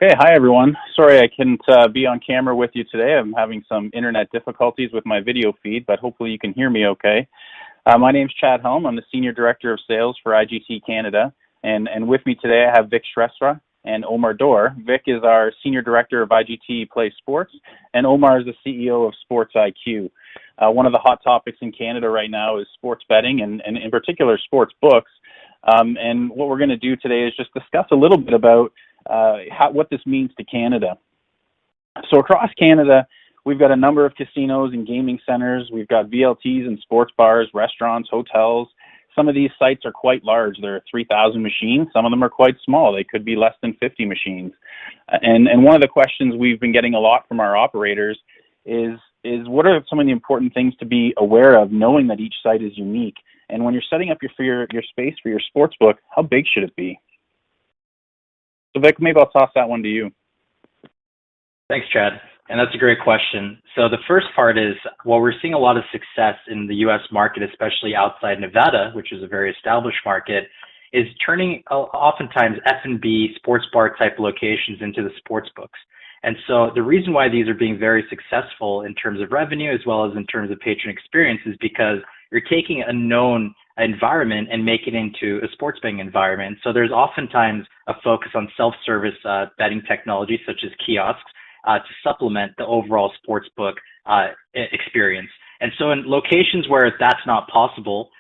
Okay, hi everyone. Sorry I couldn't be on camera with you today. I'm having some internet difficulties with my video feed, but hopefully you can hear me okay. My name's Chad Helm. I'm the Senior Director of Sales for IGT Canada, and with me today I have Vik Shrestha and Omer. Vik is our Senior Director of IGT Play Sports, and Omer is the CEO of SportsIQ. One of the hot topics in Canada right now is sports betting, and in particular sports books. And what we're going to do today is just discuss a little bit about what this means to Canada. So across Canada, we've got a number of casinos and gaming centers. We've got VLTs and sports bars, restaurants, hotels. Some of these sites are quite large. There are 3,000 machines. Some of them are quite small. They could be less than 50 machines. And one of the questions we've been getting a lot from our operators is what are some of the important things to be aware of, knowing that each site is unique? And when you're setting up your space for your sports book, how big should it be? So Vik, maybe I'll toss that one to you. Thanks, Chad. And that's a great question. So the first part is, while we're seeing a lot of success in the U.S. market, especially outside Nevada, which is a very established market, is turning oftentimes F&B sports bar type locations into the sports books. And so the reason why these are being very successful in terms of revenue as well as in terms of patron experience is because you're taking a known environment and make it into a sports betting environment. So there's oftentimes a focus on self-service betting technology such as kiosks to supplement the overall sportsbook experience. And so in locations where that's not possible,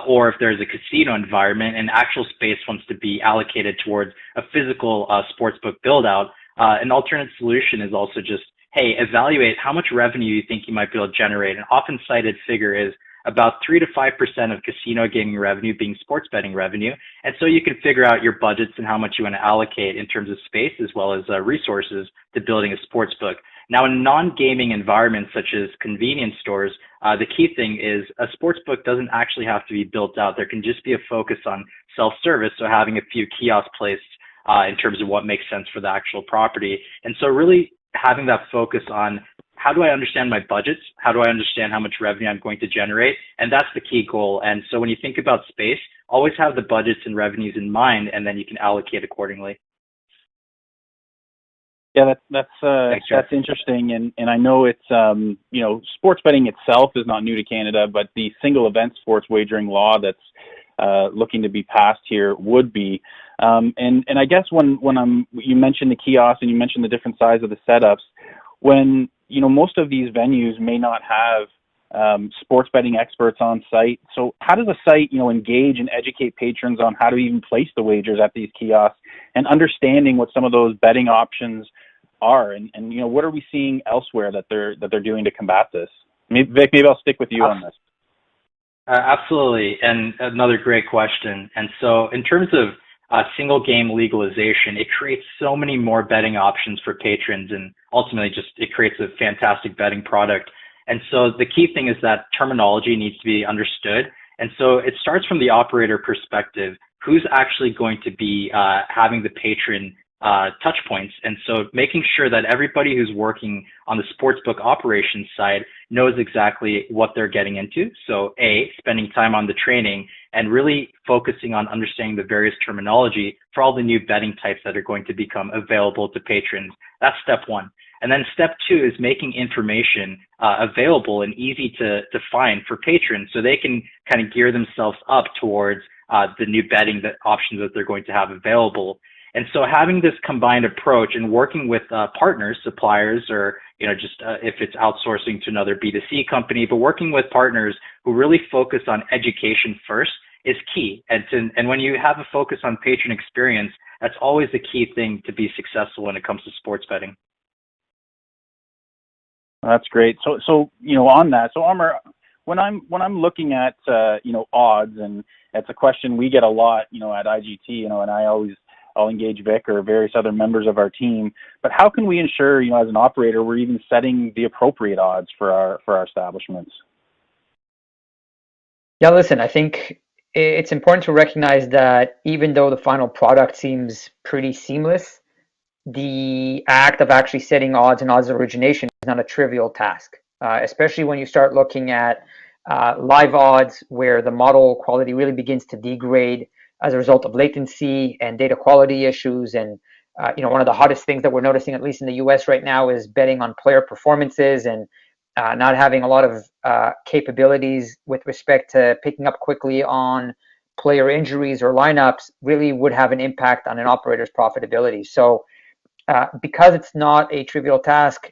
or if there's a casino environment and actual space wants to be allocated towards a physical sportsbook build out, an alternate solution is also just, hey, evaluate how much revenue you think you might be able to generate. An often cited figure is about 3 to 5% of casino gaming revenue being sports betting revenue. And so you can figure out your budgets and how much you want to allocate in terms of space as well as resources to building a sports book. Now, in non-gaming environments such as convenience stores, the key thing is a sports book doesn't actually have to be built out. There can just be a focus on self-service, so having a few kiosks placed in terms of what makes sense for the actual property. And so really having that focus on how do I understand my budgets? How do I understand how much revenue I'm going to generate? And that's the key goal. And so when you think about space, always have the budgets and revenues in mind, and then you can allocate accordingly. Yeah, that's interesting, and I know it's sports betting itself is not new to Canada, but the single event sports wagering law that's looking to be passed here would be. And I guess when you mentioned the kiosks and you mentioned the different size of the setups, when most of these venues may not have sports betting experts on site. So how does a site engage and educate patrons on how to even place the wagers at these kiosks and understanding what some of those betting options are, and what are we seeing elsewhere that they're doing to combat this? Vik, maybe I'll stick with you on this. Absolutely, and another great question. And so in terms of single game legalization, it creates so many more betting options for patrons, and ultimately it creates a fantastic betting product. And so the key thing is that terminology needs to be understood. And so it starts from the operator perspective, who's actually going to be having the patron touch points. And so making sure that everybody who's working on the sportsbook operations side knows exactly what they're getting into. So spending time on the training and really focusing on understanding the various terminology for all the new betting types that are going to become available to patrons. That's step one. And then step two is making information available and easy to find for patrons so they can kind of gear themselves up towards the new betting options that they're going to have available. And so having this combined approach and working with partners, suppliers, or if it's outsourcing to another B2C company, but working with partners who really focus on education first is key. And when you have a focus on patron experience, that's always the key thing to be successful when it comes to sports betting. That's great. So on that, so Omer, when I'm looking at odds, and it's a question we get a lot at IGT, and I'll engage Vik or various other members of our team. But how can we ensure, as an operator, we're even setting the appropriate odds for our establishments? Yeah, listen, I think it's important to recognize that even though the final product seems pretty seamless, the act of actually setting odds and odds of origination is not a trivial task, especially when you start looking at live odds where the model quality really begins to degrade as a result of latency and data quality issues and one of the hottest things that we're noticing, at least in the US right now, is betting on player performances and not having a lot of capabilities with respect to picking up quickly on player injuries or lineups really would have an impact on an operator's profitability. So because it's not a trivial task,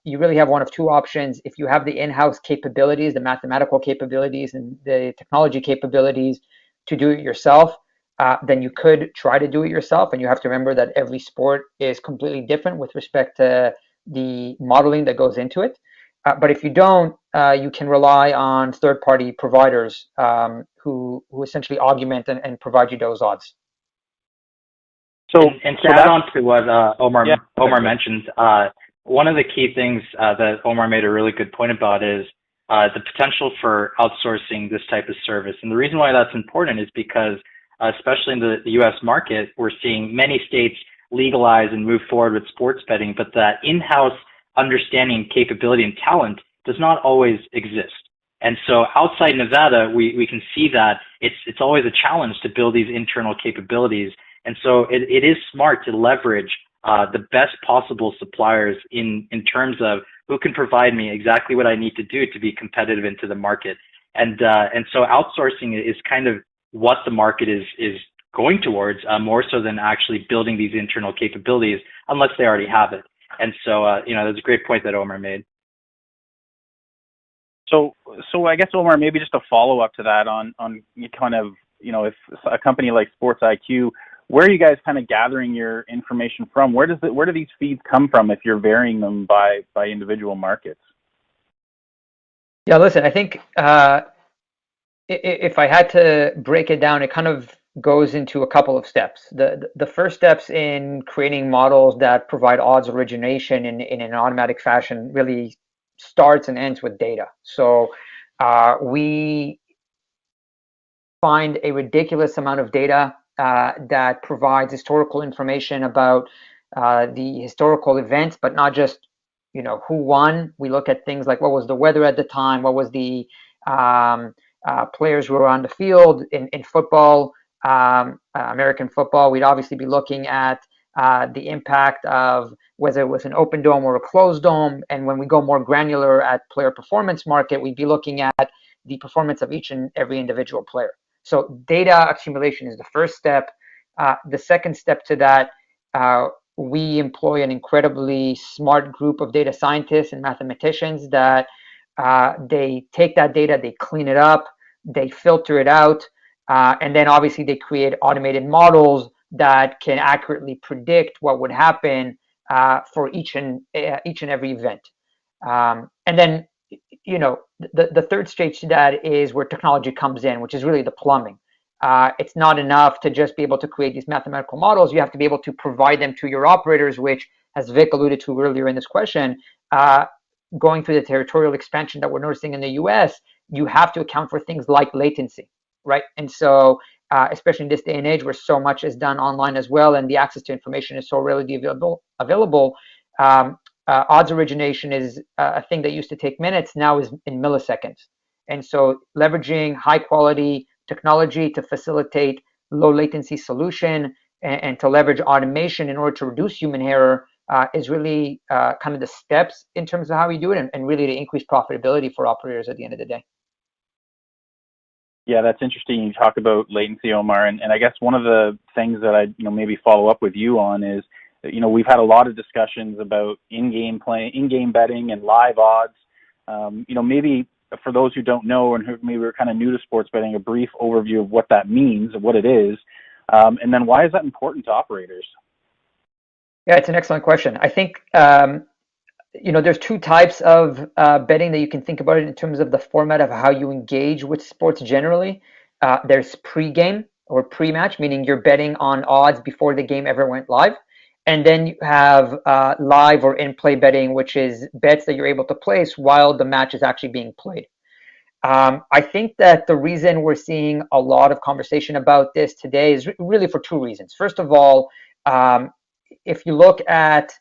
you really have one of two options. If you have the in-house capabilities, the mathematical capabilities and the technology capabilities to do it yourself, then you could try to do it yourself. And you have to remember that every sport is completely different with respect to the modeling that goes into it. But if you don't, you can rely on third-party providers who essentially augment and provide you those odds. So, and to add on to what Omer Yeah. mentioned, one of the key things that Omer made a really good point about is the potential for outsourcing this type of service. And the reason why that's important is because, especially in the U.S. market, we're seeing many states legalize and move forward with sports betting, but that in-house understanding, capability, and talent does not always exist. And so outside Nevada, we can see that it's always a challenge to build these internal capabilities. And so it is smart to leverage the best possible suppliers in terms of who can provide me exactly what I need to do to be competitive into the market. And so outsourcing is kind of what the market is going towards, more so than actually building these internal capabilities, unless they already have it. And so, that's a great point that Omer made. So I guess, Omer, maybe just a follow up to that on kind of, if a company like SportsIQ, where are you guys kind of gathering your information from? Where do these feeds come from if you're varying them by individual markets? Yeah, listen, I think if I had to break it down, it kind of goes into a couple of steps. The first steps in creating models that provide odds origination in an automatic fashion really starts and ends with data. So we find a ridiculous amount of data that provides historical information about the historical events, but not just who won. We look at things like what was the weather at the time, what was the players who were on the field in football, American football. We'd obviously be looking at the impact of whether it was an open dome or a closed dome. And when we go more granular at player performance market, we'd be looking at the performance of each and every individual player. So data accumulation is the first step. The second step to that, we employ an incredibly smart group of data scientists and mathematicians that they take that data, they clean it up, they filter it out, and then obviously they create automated models that can accurately predict what would happen for each and every event. And then the third stage to that is where technology comes in, which is really the plumbing. It's not enough to just be able to create these mathematical models. You have to be able to provide them to your operators, which, as Vik alluded to earlier in this question, going through the territorial expansion that we're noticing in the US, you have to account for things like latency, right? And so, especially in this day and age where so much is done online as well, and the access to information is so readily available, odds origination is a thing that used to take minutes, now is in milliseconds. And so leveraging high quality technology to facilitate low latency solution and to leverage automation in order to reduce human error is really kind of the steps in terms of how we do it, and really to increase profitability for operators at the end of the day. Yeah, that's interesting. You talk about latency, Omer, and I guess one of the things that I maybe follow up with you on is, we've had a lot of discussions about in-game betting and live odds. Maybe for those who don't know and who maybe are kind of new to sports betting, a brief overview of what that means, of what it is, and then why is that important to operators? Yeah, it's an excellent question. I think there's two types of betting that you can think about it in terms of the format of how you engage with sports generally. There's pre-game or pre-match, meaning you're betting on odds before the game ever went live. And then you have live or in-play betting, which is bets that you're able to place while the match is actually being played. I think that the reason we're seeing a lot of conversation about this today is really for two reasons. First of all, if you look at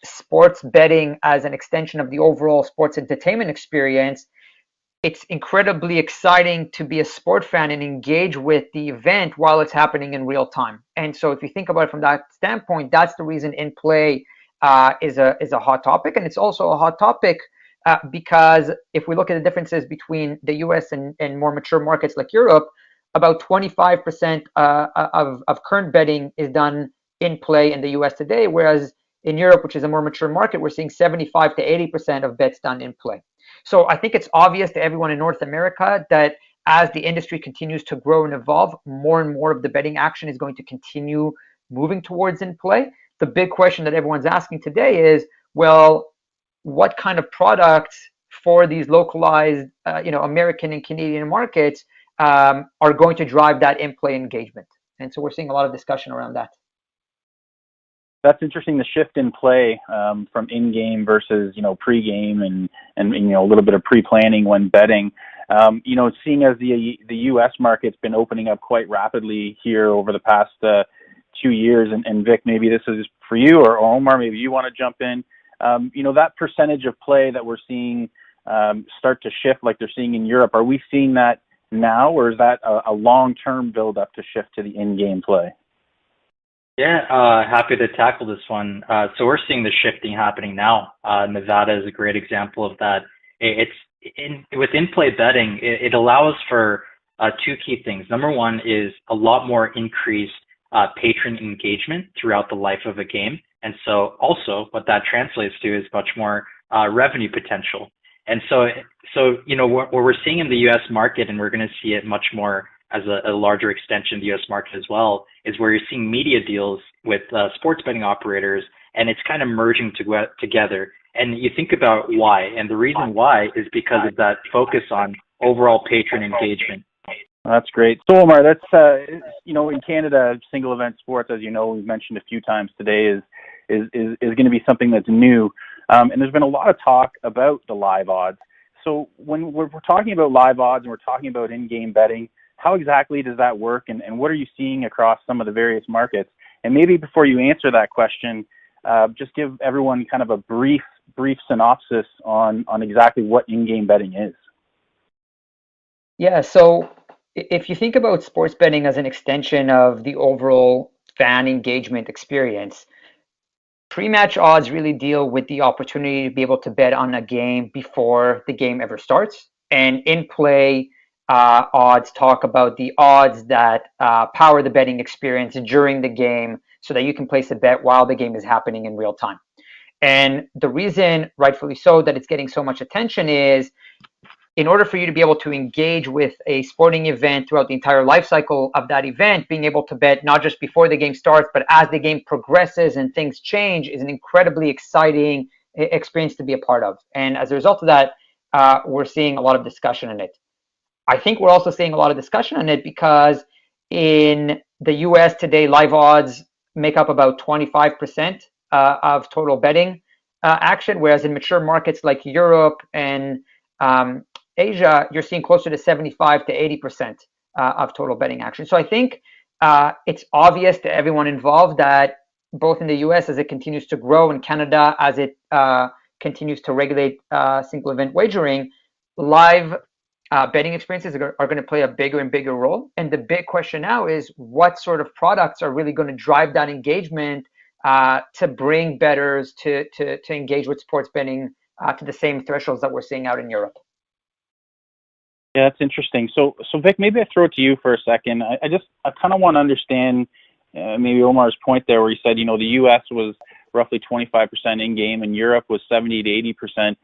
sports betting as an extension of the overall sports entertainment experience, it's incredibly exciting to be a sport fan and engage with the event while it's happening in real time. And so if you think about it from that standpoint, that's the reason in play is a hot topic. And it's also a hot topic because if we look at the differences between the US and more mature markets like Europe, about 25% of current betting is done in play in the US today, whereas in Europe, which is a more mature market, we're seeing 75 to 80% of bets done in play. So I think it's obvious to everyone in North America that as the industry continues to grow and evolve, more and more of the betting action is going to continue moving towards in play. The big question that everyone's asking today is, well, what kind of products for these localized, American and Canadian markets are going to drive that in-play engagement? And so we're seeing a lot of discussion around that. That's interesting, the shift in play from in-game versus, pre-game and a little bit of pre-planning when betting. Seeing as the U.S. market's been opening up quite rapidly here over the past 2 years, and Vik, maybe this is for you, or Omer, maybe you want to jump in. That percentage of play that we're seeing start to shift like they're seeing in Europe, are we seeing that now, or is that a long-term build-up to shift to the in-game play? Yeah, happy to tackle this one. So we're seeing the shifting happening now. Nevada is a great example of that. With in-play betting, it allows for two key things. Number one is a lot more increased patron engagement throughout the life of a game. And so also what that translates to is much more revenue potential. And so what we're seeing in the U.S. market, and we're going to see it much more as a larger extension of the U.S. market as well, is where you're seeing media deals with sports betting operators, and it's kind of merging together. And you think about why, and the reason why is because of that focus on overall patron engagement. That's great. So Omer, that's in Canada, single event sports, as you know, we've mentioned a few times today, is going to be something that's new, and there's been a lot of talk about the live odds. So when we're talking about live odds and we're talking about in-game betting, how exactly does that work, and what are you seeing across some of the various markets? And maybe before you answer that question, just give everyone kind of a brief synopsis on exactly what in-game betting is. Yeah, so if you think about sports betting as an extension of the overall fan engagement experience, pre-match odds really deal with the opportunity to be able to bet on a game before the game ever starts. And in-play odds talk about the odds that power the betting experience during the game so that you can place a bet while the game is happening in real time. And the reason, rightfully so, that it's getting so much attention is in order for you to be able to engage with a sporting event throughout the entire life cycle of that event, being able to bet not just before the game starts, but as the game progresses and things change is an incredibly exciting experience to be a part of. And as a result of that, we're seeing a lot of discussion on it. I think we're also seeing a lot of discussion on it because in the US today, live odds make up about 25% of total betting action, whereas in mature markets like Europe and Asia, you're seeing closer to 75 to 80% of total betting action. So I think it's obvious to everyone involved that both in the US as it continues to grow and Canada as it continues to regulate single event wagering, live betting experiences are going to play a bigger and bigger role. And the big question now is what sort of products are really going to drive that engagement to bring bettors to engage with sports betting to the same thresholds that we're seeing out in Europe. Yeah, that's interesting. So Vik, maybe I throw it to you for a second. I kind of want to understand maybe Omar's point there where he said, the U.S. was roughly 25% in-game and Europe was 70 to 80%.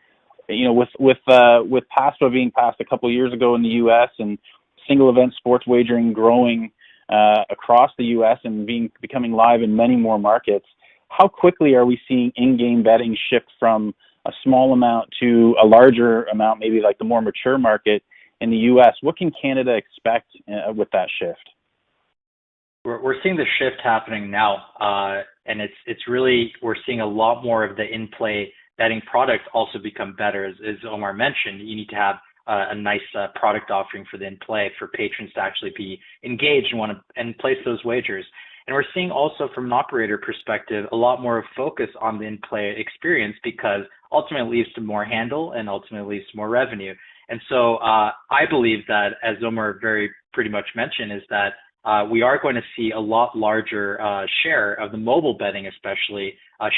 With PASPA being passed a couple of years ago in the U.S. and single event sports wagering growing across the U.S. and becoming live in many more markets, how quickly are we seeing in-game betting shift from a small amount to a larger amount, maybe like the more mature market in the U.S.? What can Canada expect with that shift? We're seeing the shift happening now, and it's really, we're seeing a lot more of the in-play betting product also become better. As Omer mentioned, you need to have a nice product offering for the in-play for patrons to actually be engaged and want to place those wagers. And we're seeing also from an operator perspective a lot more focus on the in-play experience because ultimately it leads to more handle and ultimately leads to more revenue. And so I believe that, as Omer very pretty much mentioned, is that we are going to see a lot larger share of the mobile betting, especially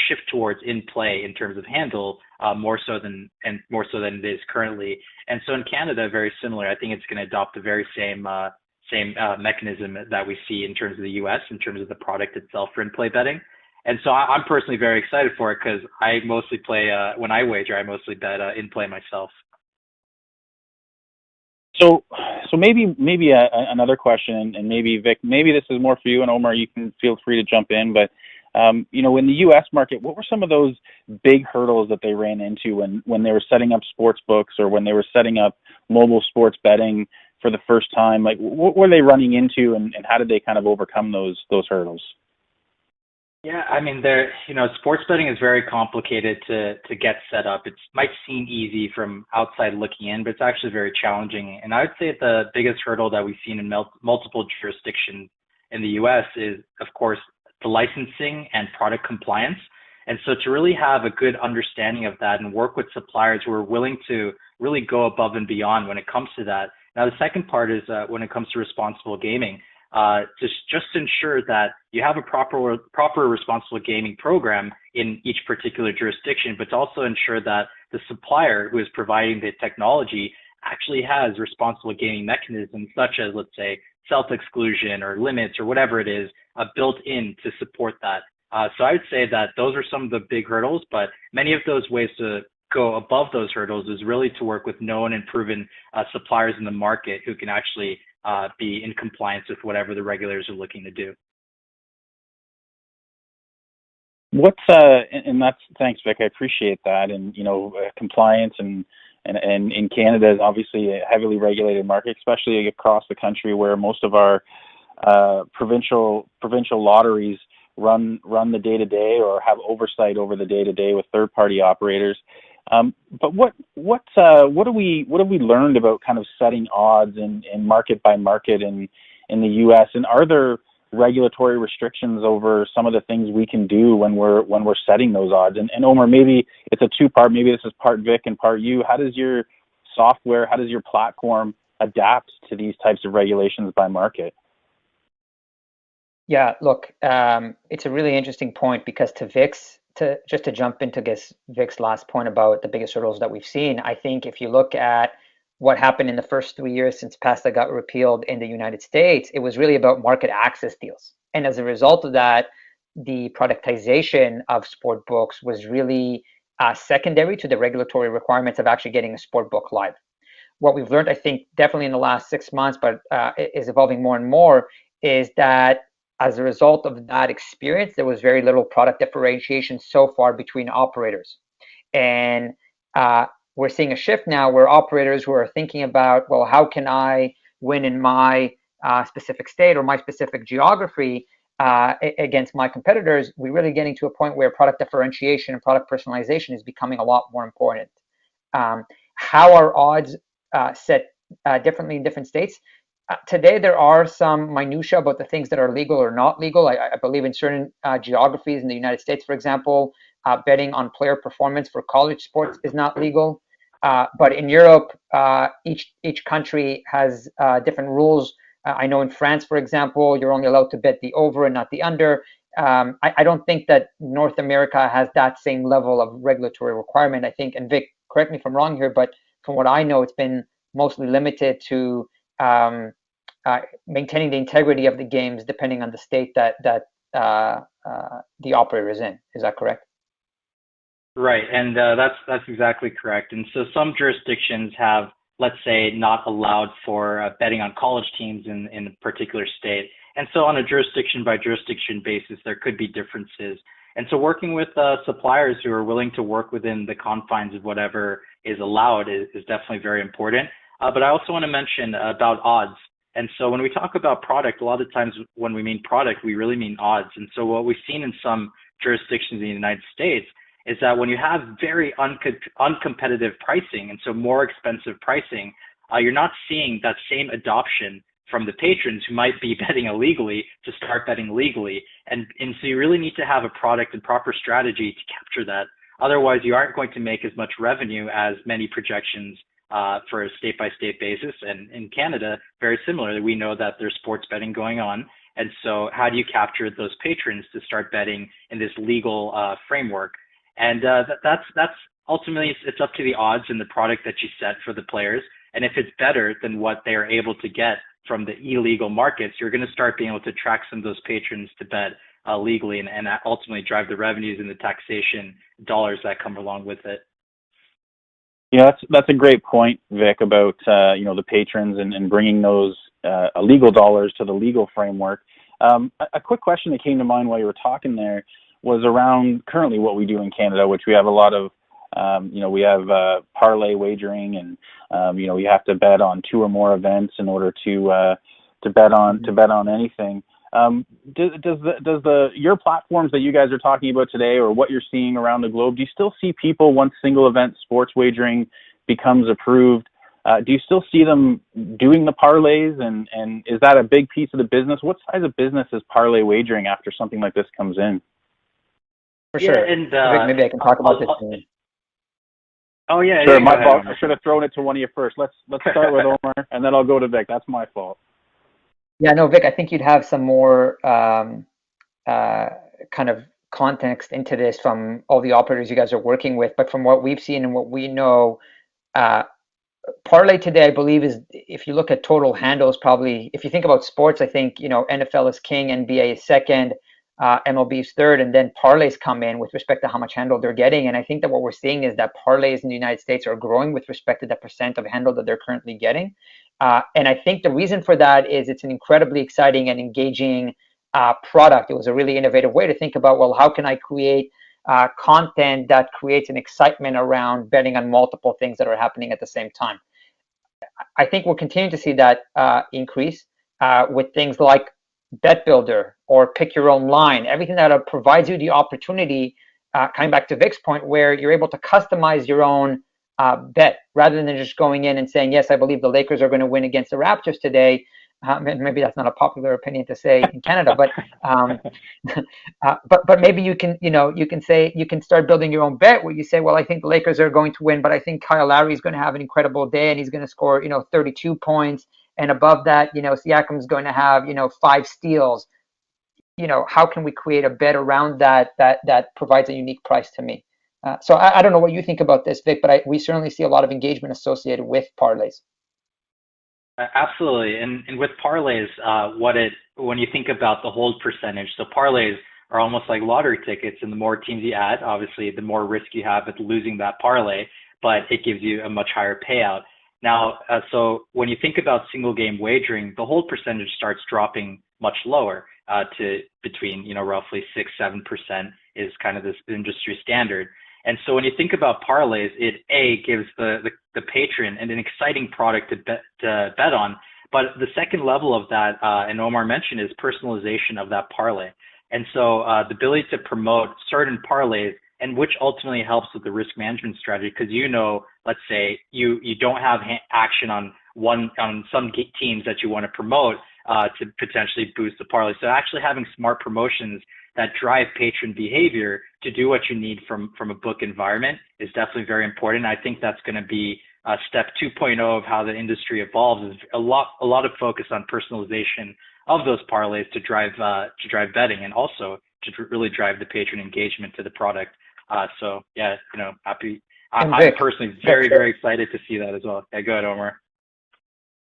shift towards in play in terms of handle, more so than it is currently. And so in Canada, very similar. I think it's going to adopt the very same mechanism that we see in terms of the U.S. in terms of the product itself for in play betting. And so I'm personally very excited for it because I mostly play when I wager, I mostly bet in play myself. So maybe another question, and maybe Vik, maybe this is more for you, and Omer, you can feel free to jump in. But in the U.S. market, what were some of those big hurdles that they ran into when they were setting up sports books or when they were setting up mobile sports betting for the first time? Like, what were they running into, and how did they kind of overcome those hurdles? Yeah, I mean, sports betting is very complicated to get set up. It might seem easy from outside looking in, but it's actually very challenging. And I would say the biggest hurdle that we've seen in multiple jurisdictions in the U.S. is, of course, the licensing and product compliance. And so to really have a good understanding of that and work with suppliers who are willing to really go above and beyond when it comes to that. Now, the second part is when it comes to responsible gaming. Just ensure that you have a proper responsible gaming program in each particular jurisdiction, but to also ensure that the supplier who is providing the technology actually has responsible gaming mechanisms, such as, let's say, self-exclusion or limits or whatever it is, built in to support that. So I would say that those are some of the big hurdles, but many of those ways to go above those hurdles is really to work with known and proven suppliers in the market who can actually be in compliance with whatever the regulators are looking to do. Thanks, Vik. I appreciate that. And compliance and in Canada is obviously a heavily regulated market, especially across the country where most of our provincial lotteries run the day-to-day or have oversight over the day-to-day with third-party operators. But what have we learned about kind of setting odds in market by market in the U.S. and are there regulatory restrictions over some of the things we can do when we're setting those odds? And Omer, maybe it's a two-part. Maybe this is part Vik and part you. How does your software, how does your platform adapt to these types of regulations by market? Yeah, look, it's a really interesting point because to jump into Vik's last point about the biggest hurdles that we've seen, I think if you look at what happened in the first 3 years since PASTA got repealed in the United States, it was really about market access deals. And as a result of that, the productization of sport books was really secondary to the regulatory requirements of actually getting a sport book live. What we've learned, I think, definitely in the last 6 months, but is evolving more and more, is that as a result of that experience, there was very little product differentiation so far between operators. And we're seeing a shift now where operators who are thinking about, well, how can I win in my specific state or my specific geography against my competitors, we're really getting to a point where product differentiation and product personalization is becoming a lot more important. How are odds set differently in different states? Today, there are some minutiae about the things that are legal or not legal. I believe in certain geographies in the United States, for example, betting on player performance for college sports is not legal. But in Europe, each country has different rules. I know in France, for example, you're only allowed to bet the over and not the under. I don't think that North America has that same level of regulatory requirement. I think, and Vik, correct me if I'm wrong here, but from what I know, it's been mostly limited to maintaining the integrity of the games depending on the state that the operator is in. Is that correct? Right, and that's exactly correct. And so some jurisdictions have, let's say, not allowed for betting on college teams in a particular state. And so on a jurisdiction by jurisdiction basis, there could be differences. And so working with suppliers who are willing to work within the confines of whatever is allowed is definitely very important. But I also want to mention about odds. And so when we talk about product, a lot of times when we mean product, we really mean odds. And so what we've seen in some jurisdictions in the United States is that when you have very uncompetitive pricing, and so more expensive pricing, you're not seeing that same adoption from the patrons who might be betting illegally to start betting legally. And so you really need to have a product and proper strategy to capture that. Otherwise, you aren't going to make as much revenue as many projections for a state-by-state basis. And in Canada, very similarly, we know that there's sports betting going on. And so how do you capture those patrons to start betting in this legal framework? And that's ultimately, it's up to the odds and the product that you set for the players. And if it's better than what they are able to get from the illegal markets, you're going to start being able to attract some of those patrons to bet legally and ultimately drive the revenues and the taxation dollars that come along with it. Yeah, that's a great point, Vik, about the patrons and bringing those illegal dollars to the legal framework. A quick question that came to mind while you were talking there was around currently what we do in Canada, which we have a lot of, we have parlay wagering, and we have to bet on 2 or more events in order to bet on anything. Does your platforms that you guys are talking about today, or what you're seeing around the globe, do you still see people once single event sports wagering becomes approved? Do you still see them doing the parlays, and is that a big piece of the business? What size of business is parlay wagering after something like this comes in? For sure. And maybe I can talk about this. Oh yeah, sure. Yeah, My fault. I should have thrown it to one of you first. Let's start with Omer, and then I'll go to Vik. That's my fault. Yeah, no, Vik, I think you'd have some more kind of context into this from all the operators you guys are working with. But from what we've seen and what we know, parlay today, I believe, is, if you look at total handles, probably, if you think about sports, I think, NFL is king, NBA is second, MLB is third, and then parlays come in with respect to how much handle they're getting. And I think that what we're seeing is that parlays in the United States are growing with respect to the percent of handle that they're currently getting. And I think the reason for that is it's an incredibly exciting and engaging product. It was a really innovative way to think about, well, how can I create content that creates an excitement around betting on multiple things that are happening at the same time. I think we'll continue to see that increase with things like Bet Builder or Pick Your Own Line, everything that provides you the opportunity, coming back to Vik's point, where you're able to customize your own bet rather than just going in and saying, yes, I believe the Lakers are going to win against the Raptors today. Maybe that's not a popular opinion to say in Canada, but but maybe you can start building your own bet where you say, well, I think the Lakers are going to win, but I think Kyle Lowry is going to have an incredible day and he's going to score 32 points, and above that Siakam's going to have 5 steals. How can we create a bet around that provides a unique price to me? So I don't know what you think about this, Vik, but we certainly see a lot of engagement associated with parlays. Absolutely, and with parlays, when you think about the hold percentage, so parlays are almost like lottery tickets, and the more teams you add, obviously, the more risk you have at losing that parlay, but it gives you a much higher payout. Now, so when you think about single game wagering, the hold percentage starts dropping much lower to between roughly 6-7% is kind of this industry standard. And so when you think about parlays, it gives the patron an exciting product to bet on. But the second level of that, and Omer mentioned, is personalization of that parlay. And so the ability to promote certain parlays, and which ultimately helps with the risk management strategy, because let's say you don't have action on some teams that you want to promote to potentially boost the parlay. So actually having smart promotions that drive patron behavior to do what you need from a book environment is definitely very important. I think that's going to be step 2.0 of how the industry evolves, is a lot of focus on personalization of those parlays to drive betting, and also to really drive the patron engagement to the product. So yeah, happy. I'm personally very, very excited to see that as well. Yeah, go ahead, Omer.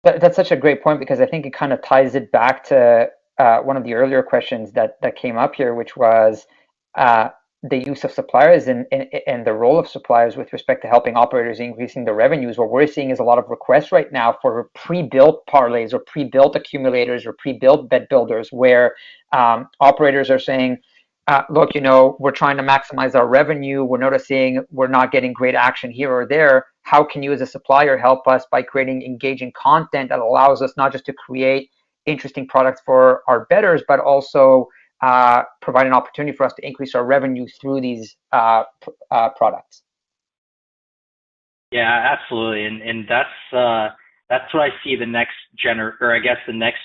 That's such a great point, because I think it kind of ties it back to one of the earlier questions that came up here, which was the use of suppliers and the role of suppliers with respect to helping operators increasing their revenues. What we're seeing is a lot of requests right now for pre-built parlays or pre-built accumulators or pre-built bet builders, where operators are saying, look, we're trying to maximize our revenue. We're noticing we're not getting great action here or there. How can you as a supplier help us by creating engaging content that allows us not just to create interesting products for our bettors, but also provide an opportunity for us to increase our revenue through these products? Yeah, absolutely, and that's what I see the next the next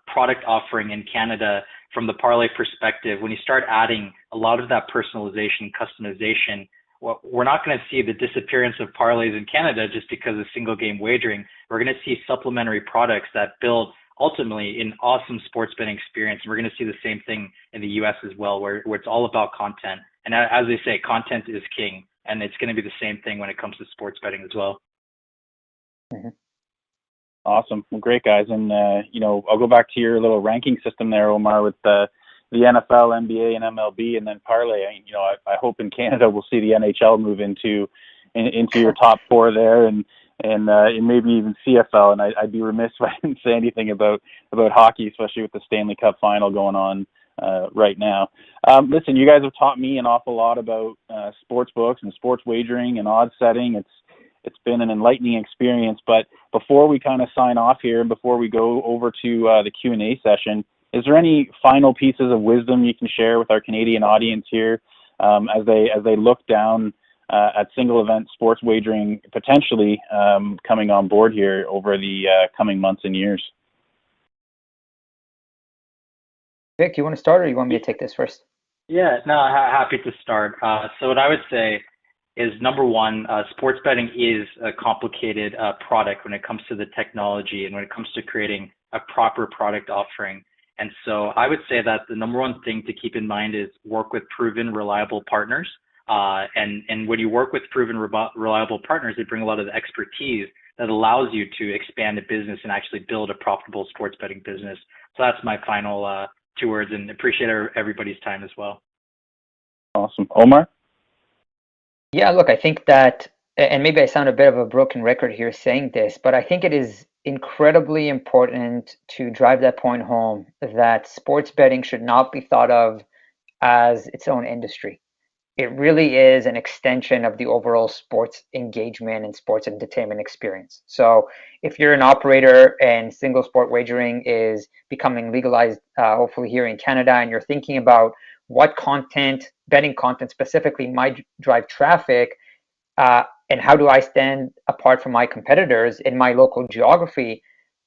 product offering in Canada from the parlay perspective. When you start adding a lot of that personalization, customization, well, we're not going to see the disappearance of parlays in Canada just because of single game wagering. We're going to see supplementary products that build ultimately an awesome sports betting experience. And we're going to see the same thing in the US as well, where it's all about content. And as they say, content is king. And it's going to be the same thing when it comes to sports betting as well. Mm-hmm. Awesome. Well, great, guys. And, I'll go back to your little ranking system there, Omar, with the NFL, NBA, and MLB, and then parlay. I hope in Canada we'll see the NHL move into your top four there, and maybe even CFL. And I'd be remiss if I didn't say anything about hockey, especially with the Stanley Cup final going on right now. Listen, you guys have taught me an awful lot about sports books and sports wagering and odds setting. It's been an enlightening experience. But before we kind of sign off here, and before we go over to the Q&A session, is there any final pieces of wisdom you can share with our Canadian audience here as they look down at single event sports wagering potentially coming on board here over the coming months and years? Vic, you want to start, or you want me to take this first? Yeah, no, happy to start. So what I would say is, number one, sports betting is a complicated product when it comes to the technology and when it comes to creating a proper product offering. And so I would say that the number one thing to keep in mind is work with proven, reliable partners. And when you work with proven, reliable partners, they bring a lot of the expertise that allows you to expand a business and actually build a profitable sports betting business. So that's my final 2 words, and appreciate everybody's time as well. Awesome. Omar? Yeah, look, I think that, and maybe I sound a bit of a broken record here saying this, but I think it is incredibly important to drive that point home that sports betting should not be thought of as its own industry. It really is an extension of the overall sports engagement and sports entertainment experience. So if you're an operator and single sport wagering is becoming legalized, hopefully here in Canada, and you're thinking about what content, betting content specifically, might drive traffic, and how do I stand apart from my competitors in my local geography,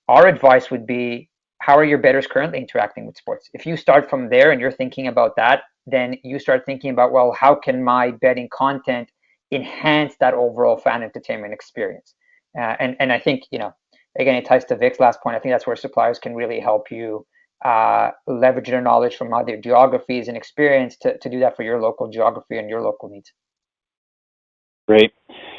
our advice would be, how are your bettors currently interacting with sports? If you start from there and you're thinking about that, then you start thinking about, well, how can my betting content enhance that overall fan entertainment experience? And I think, again, it ties to Vic's last point. I think that's where suppliers can really help you leverage their knowledge from other geographies and experience to do that for your local geography and your local needs. Great.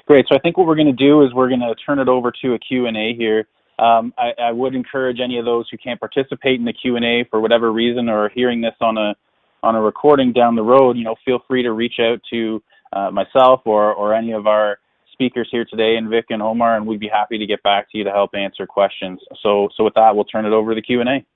So I think what we're going to do is we're going to turn it over to a Q&A here. I would encourage any of those who can't participate in the Q&A for whatever reason, or hearing this on a recording down the road, feel free to reach out to myself or any of our speakers here today, and Vic and Omar, and we'd be happy to get back to you to help answer questions. So with that, we'll turn it over to the Q&A.